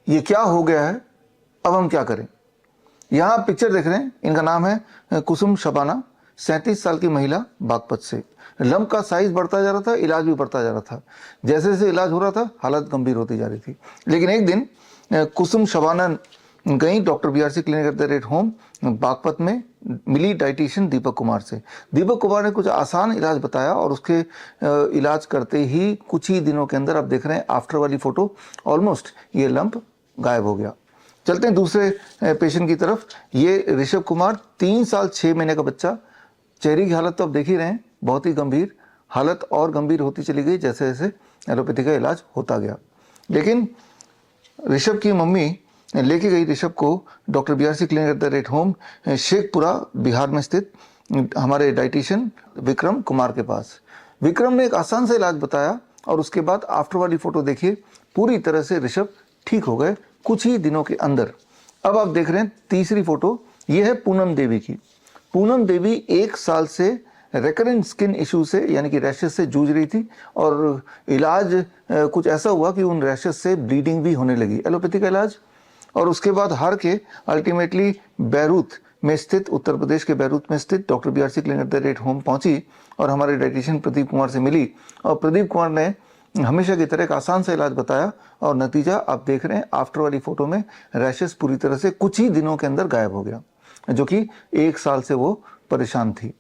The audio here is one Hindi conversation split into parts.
ये क्या हो गया है, अब हम क्या करें। यहाँ पिक्चर देख रहे हैं, इनका नाम है कुसुम शबाना, 37 साल की महिला, बागपत से। लंप का साइज बढ़ता जा रहा था, इलाज भी बढ़ता जा रहा था। जैसे जैसे इलाज हो रहा था हालत गंभीर होती जा रही थी। लेकिन एक दिन कुसुम शबाना गई doctor BRC clinic at the rate home Baghpat में, मिली डाइटिशियन दीपक कुमार से। दीपक कुमार ने कुछ आसान इलाज बताया और उसके इलाज करते ही कुछ ही दिनों के अंदर, आप देख रहे हैं आफ्टर वाली फोटो, ऑलमोस्ट ये लंप गायब हो गया। चलते हैं दूसरे पेशेंट की तरफ। ये ऋषभ कुमार, 3 साल 6 महीने का बच्चा। चेहरे की हालत तो आप देख ही रहे हैं, बहुत ही गंभीर। हालत और गंभीर होती चली गई जैसे जैसे एलोपैथी का इलाज होता गया। लेकिन ऋषभ की मम्मी लेके गई ऋषभ को doctor BRC clinic at the rate home, Sheikhpura Bihar में स्थित हमारे डाइटिशियन विक्रम कुमार के पास। विक्रम ने एक आसान सा इलाज बताया और उसके बाद आफ्टर वाली फोटो देखिए, पूरी तरह से ऋषभ ठीक हो गए कुछ ही दिनों के अंदर। अब आप देख रहे हैं तीसरी फोटो, ये है पूनम देवी की। पूनम देवी 1 साल से रेकरेंट स्किन इशू से यानी कि रैशेस से जूझ रही थी और इलाज कुछ ऐसा हुआ कि उन रैशेस से ब्लीडिंग भी होने लगी, एलोपैथी का इलाज। और उसके बाद हार के अल्टीमेटली बैरूत में स्थित, उत्तर प्रदेश के बैरूत में स्थित doctor BRC clinic at the rate home पहुंची और हमारे डाइटिशियन प्रदीप कुमार से मिली। और प्रदीप कुमार ने हमेशा की तरह एक आसान सा इलाज बताया और नतीजा आप देख रहे हैं आफ्टर वाली फोटो में, रैशेस पूरी तरह से कुछ ही दिनों के अंदर गायब हो गया, जो कि 1 साल से वो परेशान थी।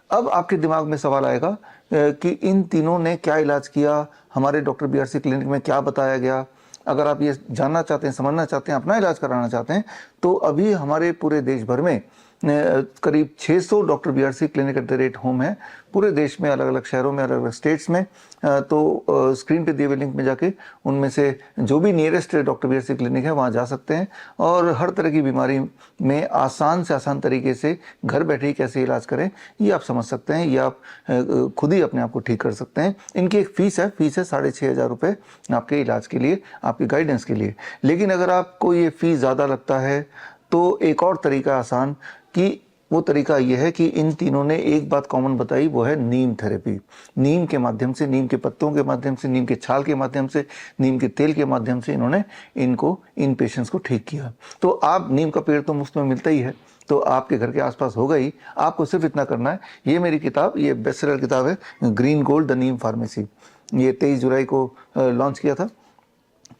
अब आपके दिमाग में सवाल आएगा कि इन तीनों ने क्या इलाज किया, हमारे डॉक्टर BRC क्लिनिक में क्या बताया गया। अगर आप ये जानना चाहते हैं, समझना चाहते हैं, अपना इलाज कराना चाहते हैं, तो अभी हमारे पूरे देश भर में करीब 600 doctor BRC clinic at the rate home है, पूरे देश में, अलग अलग शहरों में, अलग अलग स्टेट्स में। तो स्क्रीन पे दिए हुए लिंक में जाके उनमें से जो भी नियरेस्ट डॉक्टर BRC क्लिनिक है वहाँ जा सकते हैं और हर तरह की बीमारी में आसान से आसान तरीके से घर बैठे ही कैसे इलाज करें ये आप समझ सकते हैं, ये आप खुद ही अपने आप को ठीक कर सकते हैं। इनकी एक फ़ीस है 6,500 रुपये आपके इलाज के लिए, आपकी गाइडेंस के लिए। लेकिन अगर आपको ये फ़ीस ज़्यादा लगता है तो एक और तरीका आसान, कि वो तरीका ये है कि इन तीनों ने एक बात कॉमन बताई, वो है नीम थेरेपी। नीम के माध्यम से, नीम के पत्तों के माध्यम से, नीम के छाल के माध्यम से, नीम के तेल के माध्यम से इन्होंने इन पेशेंट्स को ठीक किया। तो आप, नीम का पेड़ तो मुफ्त में मिलता ही है, तो आपके घर के आसपास होगा ही, आपको सिर्फ इतना करना है। ये मेरी किताब, ये बेस्ट सेलर किताब है, green gold the Neem pharmacy, ये 23 जुलाई को लॉन्च किया था।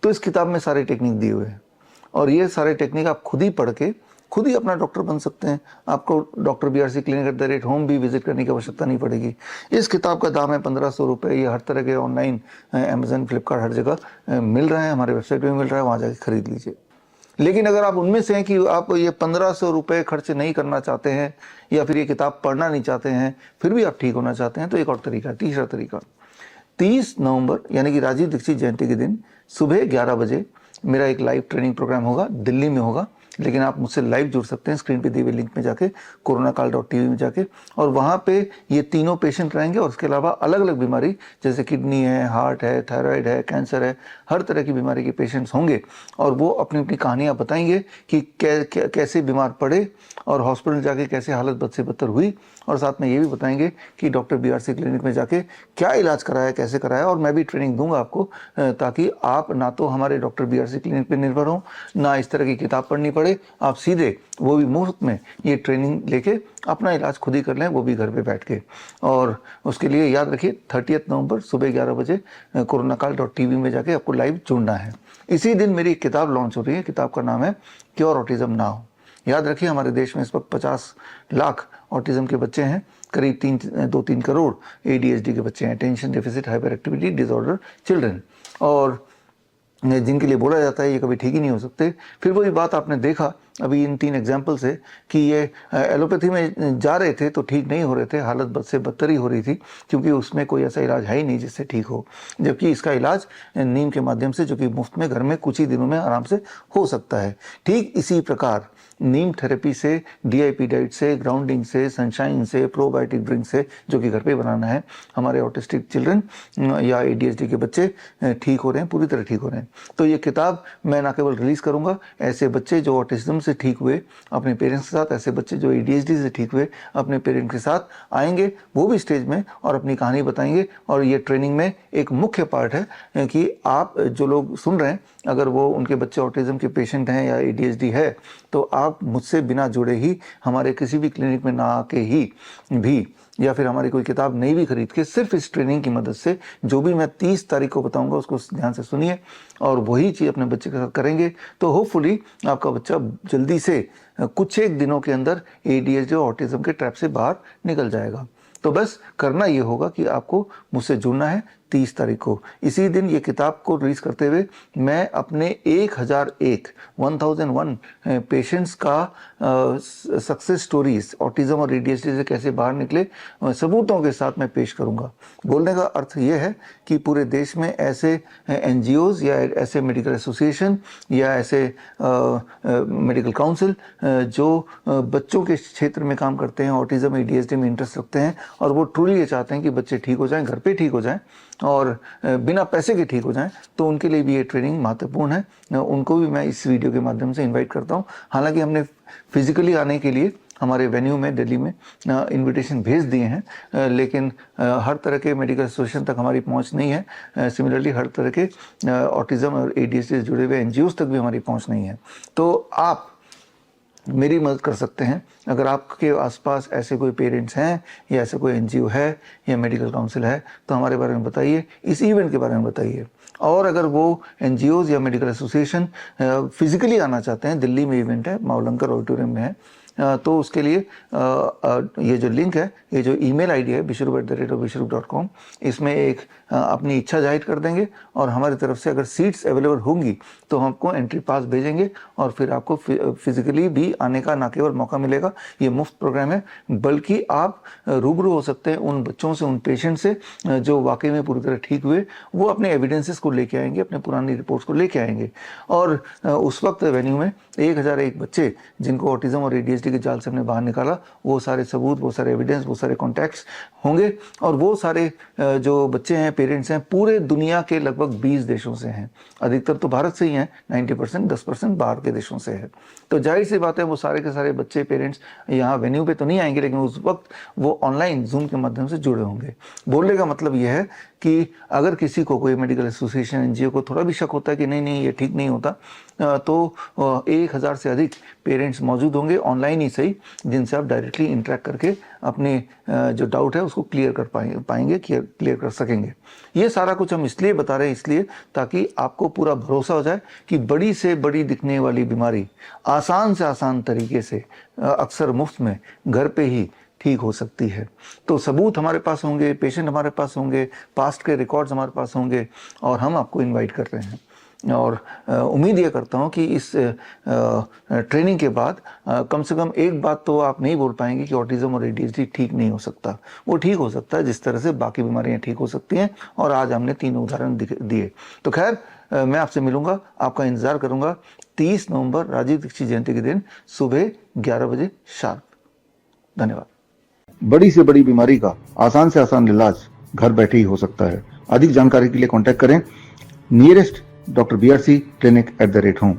तो इस किताब में सारे टेक्निक दिए हुए हैं और ये सारे टेक्निक आप खुद ही पढ़ के खुद ही अपना डॉक्टर बन सकते हैं। आपको doctor BRC clinic at the rate home भी विजिट करने की आवश्यकता नहीं पड़ेगी। इस किताब का दाम है 1500 रुपये। ये हर तरह के ऑनलाइन, अमेजन, फ्लिपकार्ट, हर जगह मिल रहा है, हमारे वेबसाइट पर मिल रहा है, वहाँ जाके खरीद लीजिए। लेकिन अगर आप उनमें से हैं कि आप ये 1500 रुपये खर्च नहीं करना चाहते हैं या फिर ये किताब पढ़ना नहीं चाहते हैं, फिर भी आप ठीक होना चाहते हैं, तो एक और तरीका, तीसरा तरीका, 30 नवंबर यानी कि राजीव दीक्षित जयंती के दिन सुबह 11 बजे मेरा एक लाइव ट्रेनिंग प्रोग्राम होगा, दिल्ली में होगा। लेकिन आप मुझसे लाइव जुड़ सकते हैं स्क्रीन पे दिए हुए लिंक में जाके, coronacall.tv में जाके, और वहाँ पे ये तीनों पेशेंट रहेंगे और उसके अलावा अलग अलग बीमारी जैसे किडनी है, हार्ट है, थायराइड है, कैंसर है, हर तरह की बीमारी के पेशेंट्स होंगे और वो अपनी अपनी कहानियाँ बताएंगे कि कैसे बीमार पड़े और हॉस्पिटल जाके कैसे हालत बद से बदतर हुई, और साथ में ये भी बताएंगे कि डॉक्टर BRC क्लिनिक में जाके क्या इलाज कराया, कैसे कराया। और मैं भी ट्रेनिंग दूंगा आपको, ताकि आप ना तो हमारे डॉक्टर BRC क्लिनिक पे निर्भर हो, ना इस तरह की किताब पढ़नी पड़े, आप सीधे वो भी मुफ्त में ये ट्रेनिंग लेके अपना इलाज खुद ही कर लें, वो भी घर पे बैठ के। और उसके लिए याद रखिए 30 नवंबर सुबह 11 बजे coronacall.tv में जाके आपको लाइव जुड़ना है। इसी दिन मेरी एक किताब लॉन्च हो रही है, किताब का नाम है क्योर ऑटिज्म नाउ। याद रखिए हमारे देश में इस वक्त 50 लाख ऑटिज्म के बच्चे हैं, करीब 2-3 करोड़ ADHD के बच्चे हैं, attention deficit hyper activity disorder children, और जिनके लिए बोला जाता है ये कभी ठीक ही नहीं हो सकते। फिर वही बात आपने देखा अभी इन 3 एग्जाम्पल से कि ये एलोपैथी में जा रहे थे तो ठीक नहीं हो रहे थे, हालत बद से बदतर ही हो रही थी, क्योंकि उसमें कोई ऐसा इलाज है ही नहीं जिससे ठीक हो। जबकि इसका इलाज नीम के माध्यम से, जो कि मुफ्त में घर में कुछ ही दिनों में आराम से हो सकता है। ठीक इसी प्रकार नीम थेरेपी से, डीआईपी डाइट से, ग्राउंडिंग से, सनशाइन से, प्रोबायोटिक ड्रिंक से, जो कि घर पे बनाना है, हमारे ऑटिस्टिक चिल्ड्रन या एडीएचडी के बच्चे ठीक हो रहे हैं, पूरी तरह ठीक हो रहे हैं। तो ये किताब मैं ना केवल रिलीज़ करूँगा, ऐसे बच्चे जो ऑटिज्म से ठीक हुए अपने पेरेंट्स के साथ, ऐसे बच्चे जो एडीएचडी से ठीक हुए अपने पेरेंट्स के साथ आएंगे, वो भी स्टेज में और अपनी कहानी बताएंगे। और ये ट्रेनिंग में एक मुख्य पार्ट है कि आप जो लोग सुन रहे हैं, अगर वो उनके बच्चे ऑटिज्म के पेशेंट हैं या एडीएचडी है, तो आप मुझसे बिना जुड़े ही, हमारे किसी भी क्लिनिक में ना आके ही भी, या फिर हमारी कोई किताब नहीं भी खरीद के, सिर्फ इस ट्रेनिंग की मदद से जो भी मैं 30 तारीख को बताऊंगा उसको ध्यान से सुनिए और वही चीज़ अपने बच्चे के साथ करेंगे, तो होपफुली आपका बच्चा जल्दी से कुछ एक दिनों के अंदर एडीएचडी और ऑटिज्म के ट्रैप से बाहर निकल जाएगा। तो बस करना ये होगा कि आपको मुझसे जुड़ना है 30 तारीख को। इसी दिन ये किताब को रिलीज करते हुए मैं अपने 1001 पेशेंट्स का सक्सेस स्टोरीज, ऑटिज्म और एडीएचडी से कैसे बाहर निकले, सबूतों के साथ मैं पेश करूंगा। बोलने का अर्थ ये है कि पूरे देश में ऐसे एनजीओज या ऐसे मेडिकल एसोसिएशन या ऐसे मेडिकल काउंसिल जो बच्चों के क्षेत्र में काम करते हैं, ऑटिज्म एडीएचडी में इंटरेस्ट रखते हैं और वो ट्रूली ये चाहते हैं कि बच्चे ठीक हो जाएं, घर पे ठीक हो जाएं और बिना पैसे के ठीक हो जाएं, तो उनके लिए भी ये ट्रेनिंग महत्वपूर्ण है। उनको भी मैं इस वीडियो के माध्यम से इनवाइट करता हूं। हालांकि हमने फिजिकली आने के लिए हमारे वेन्यू में दिल्ली में इनविटेशन भेज दिए हैं, लेकिन हर तरह के मेडिकल एसोसिएशन तक हमारी पहुंच नहीं है। सिमिलरली हर तरह के ऑटिज्म और एडीएचडी से जुड़े हुए एनजीओज तक भी हमारी पहुंच नहीं है। तो आप मेरी मदद कर सकते हैं। अगर आपके आसपास ऐसे कोई पेरेंट्स हैं या ऐसे कोई एनजीओ है या मेडिकल काउंसिल है, तो हमारे बारे में बताइए, इस इवेंट के बारे में बताइए। और अगर वो एनजीओज या मेडिकल एसोसिएशन फिजिकली आना चाहते हैं, दिल्ली में इवेंट है, मावलंकर ऑडिटोरियम में है, तो उसके लिए ये जो लिंक है, ये जो ईमेल आईडी है bishrup@bishrup.com, इसमें एक अपनी इच्छा जाहिर कर देंगे और हमारी तरफ से अगर सीट्स अवेलेबल होंगी तो हमको एंट्री पास भेजेंगे और फिर आपको फिजिकली भी आने का ना केवल मौका मिलेगा, ये मुफ्त प्रोग्राम है, बल्कि आप रूबरू हो सकते हैं उन बच्चों से, उन पेशेंट से जो वाकई में पूरी तरह ठीक हुए। वो अपने एविडेंसेस को लेके आएंगे, अपने पुरानी रिपोर्ट्स को लेके आएंगे और उस वक्त वेन्यू में 1001 बच्चे जिनको ऑटिज्म और एडीएचडी के जाल से हमने बाहर निकाला, वो सारे सबूत, वो सारे एविडेंस, वो सारे कॉन्टैक्ट्स होंगे। और वो सारे जो बच्चे हैं, पेरेंट्स हैं, पूरे दुनिया के लगभग 20 देशों से हैं। अधिकतर तो भारत से ही हैं, 90%, 10% बाहर के देशों से है। तो जाहिर सी बात है वो सारे के सारे बच्चे, पेरेंट्स यहाँ वेन्यू पे तो नहीं आएंगे, लेकिन उस वक्त वो ऑनलाइन जूम के माध्यम से जुड़े होंगे। बोलने का मतलब यह है कि अगर किसी को, कोई मेडिकल एसोसिएशन, एनजीओ को थोड़ा भी शक होता है कि नहीं ये ठीक नहीं होता, तो 1000 से अधिक पेरेंट्स मौजूद होंगे ऑनलाइन ही सही, जिनसे आप डायरेक्टली इंटरेक्ट करके अपने जो डाउट है उसको क्लियर कर पाएंगे, क्लियर कर सकेंगे। ये सारा कुछ हम इसलिए बता रहे हैं, इसलिए ताकि आपको पूरा भरोसा हो जाए कि बड़ी से बड़ी दिखने वाली बीमारी आसान से आसान तरीके से, अक्सर मुफ्त में, घर पे ही ठीक हो सकती है। तो सबूत हमारे पास होंगे, पेशेंट हमारे पास होंगे, पास्ट के रिकॉर्ड्स हमारे पास होंगे और हम आपको इनवाइट कर रहे हैं। और उम्मीद ये करता हूँ कि इस ट्रेनिंग के बाद कम से कम एक बात तो आप नहीं बोल पाएंगे कि ऑटिज्म और एडीएचडी ठीक नहीं हो सकता। वो ठीक हो सकता है जिस तरह से बाकी बीमारियाँ ठीक हो सकती हैं, और आज हमने 3 उदाहरण दिए। तो खैर, मैं आपसे मिलूंगा, आपका इंतज़ार करूंगा 30 नवंबर राजीव दीक्षित जयंती के दिन सुबह 11 बजे शार्प। धन्यवाद। बड़ी से बड़ी बीमारी का आसान से आसान इलाज घर बैठे ही हो सकता है। अधिक जानकारी के लिए कांटेक्ट करें nearest Dr. BRC Clinic @ home।